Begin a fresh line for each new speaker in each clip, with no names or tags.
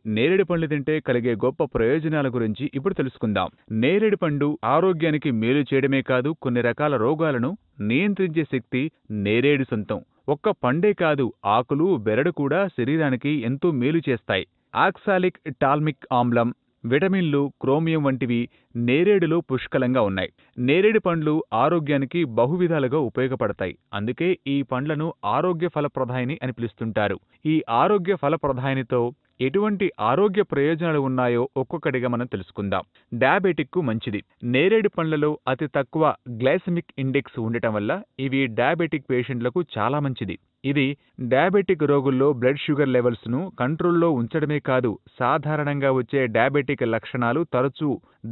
నేరేడు పండ్లు తింటే కలిగే గొప్ప ప్రయోజనాల గురించి ఇప్పుడు తెలుసుకుందాం. నేరేడు పండు ఆరోగ్యానికి మేలు చేయడమే కాదు, కొన్ని రకాల రోగాలను నియంత్రించే శక్తి నేరేడు సొంతం. ఒక్క పండే కాదు, ఆకులు, బెరడు కూడా శరీరానికి ఎంతో మేలు చేస్తాయి. ఆక్సాలిక్ టాల్మిక్ ఆమ్లం, విటమిన్లు, క్రోమియం వంటివి నేరేడులో పుష్కలంగా ఉన్నాయి. నేరేడు పండ్లు ఆరోగ్యానికి బహువిధాలుగా ఉపయోగపడతాయి. అందుకే ఈ పండ్లను ఆరోగ్య ఫలప్రదాయిని అని పిలుస్తుంటారు. ఈ ఆరోగ్య ఫలప్రదాయినితో ఎటువంటి ఆరోగ్య ప్రయోజనాలు ఉన్నాయో ఒక్కొక్కటిగా మనం తెలుసుకుందాం. డయాబెటిక్కు మంచిది. నేరేడు పండ్లలో అతి తక్కువ గ్లైసెమిక్ ఇండెక్స్ ఉండటం వల్ల ఇవి డయాబెటిక్ పేషెంట్లకు చాలా మంచిది. ఇది డయాబెటిక్ రోగుల్లో బ్లడ్ షుగర్ లెవెల్స్ను కంట్రోల్లో ఉంచడమే కాదు, సాధారణంగా వచ్చే డయాబెటిక్ లక్షణాలు, తరచూ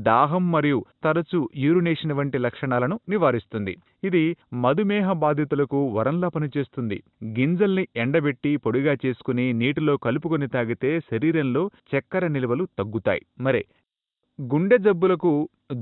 దాహం మరియు తరచూ యూరినేషన్ వంటి లక్షణాలను నివారిస్తుంది. ఇది మధుమేహ బాధితులకు వరంలా పనిచేస్తుంది. గింజల్ని ఎండబెట్టి పొడిగా చేసుకుని నీటిలో కలుపుకొని తాగితే శరీరంలో చక్కెర నిల్వలు తగ్గుతాయి. మరే గుండె జబ్బులకు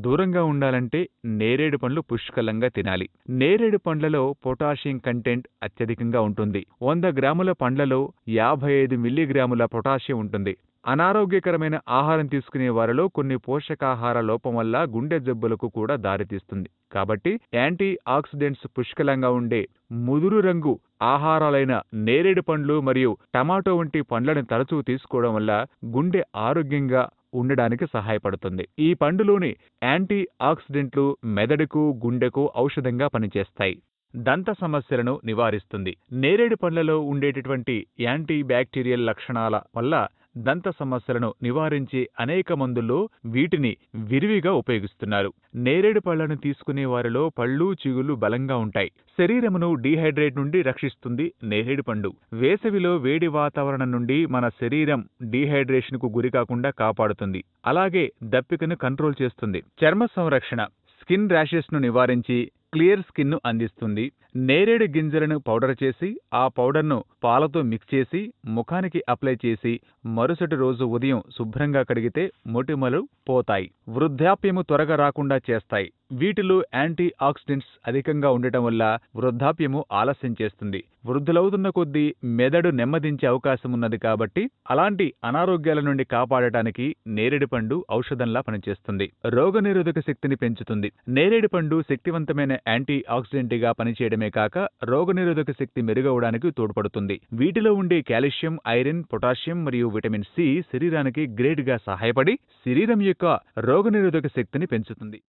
దూరంగా ఉండాలంటే నేరేడు పండ్లు పుష్కలంగా తినాలి. నేరేడు పండ్లలో పొటాషియం కంటెంట్ అత్యధికంగా ఉంటుంది. 100 గ్రాముల పండ్లలో 55 మిల్లీగ్రాముల పొటాషియం ఉంటుంది. అనారోగ్యకరమైన ఆహారం తీసుకునే వారిలో కొన్ని పోషకాహార లోపం వల్ల గుండె జబ్బులకు కూడా దారితీస్తుంది. కాబట్టి యాంటీ ఆక్సిడెంట్స్ పుష్కలంగా ఉండే ముదురు రంగు ఆహారాలైన నేరేడు పండ్లు మరియు టమాటో వంటి పండ్లను తరచూ తీసుకోవడం వల్ల గుండె ఆరోగ్యంగా ఉండడానికి సహాయపడుతుంది. ఈ పండులోని యాంటీ ఆక్సిడెంట్లు మెదడుకు, గుండెకు ఔషధంగా పనిచేస్తాయి. దంత సమస్యలను నివారిస్తుంది. నేరేడు పండ్లలో ఉండేటటువంటి యాంటీ బ్యాక్టీరియల్ లక్షణాల వల్ల దంత సమస్యలను నివారించే అనేక మందుల్లో వీటిని విరివిగా ఉపయోగిస్తున్నారు. నేరేడు పళ్లను తీసుకునే వారిలో పళ్ళు, చిగుళ్ళు బలంగా ఉంటాయి. శరీరమును డీహైడ్రేట్ నుండి రక్షిస్తుంది నేరేడు పండు. వేసవిలో వేడి వాతావరణం నుండి మన శరీరం డీహైడ్రేషన్కు గురికాకుండా కాపాడుతుంది. అలాగే దప్పికను కంట్రోల్ చేస్తుంది. చర్మ సంరక్షణ, స్కిన్ ర్యాషెస్ను నివారించి క్లియర్ స్కిన్ను అందిస్తుంది. నేరేడు గింజలను పౌడర్ చేసి ఆ పౌడర్ను పాలతో మిక్స్ చేసి ముఖానికి అప్లై చేసి మరుసటి రోజు ఉదయం శుభ్రంగా కడిగితే మొటిమలు పోతాయి. వృద్ధాప్యము త్వరగా రాకుండా చేస్తాయి. వీటిలో యాంటీ ఆక్సిడెంట్స్ అధికంగా ఉండటం వల్ల వృద్ధాప్యము ఆలస్యం చేస్తుంది. వృద్ధులవుతున్న కొద్దీ మెదడు నెమ్మదించే అవకాశం ఉన్నది కాబట్టి అలాంటి అనారోగ్యాల నుండి కాపాడటానికి నేరేడు పండు ఔషధంలా పనిచేస్తుంది. రోగనిరోధక శక్తిని పెంచుతుంది. నేరేడు పండు శక్తివంతమైన యాంటీ ఆక్సిడెంట్గా పనిచేయడమే కాక రోగనిరోధక శక్తి మెరుగవడానికి తోడ్పడుతుంది. వీటిలో ఉండే కాల్షియం, ఐరన్, పొటాషియం మరియు విటమిన్ సి శరీరానికి గ్రేట్ గా సహాయపడి శరీరం యొక్క రోగనిరోధక శక్తిని పెంచుతుంది.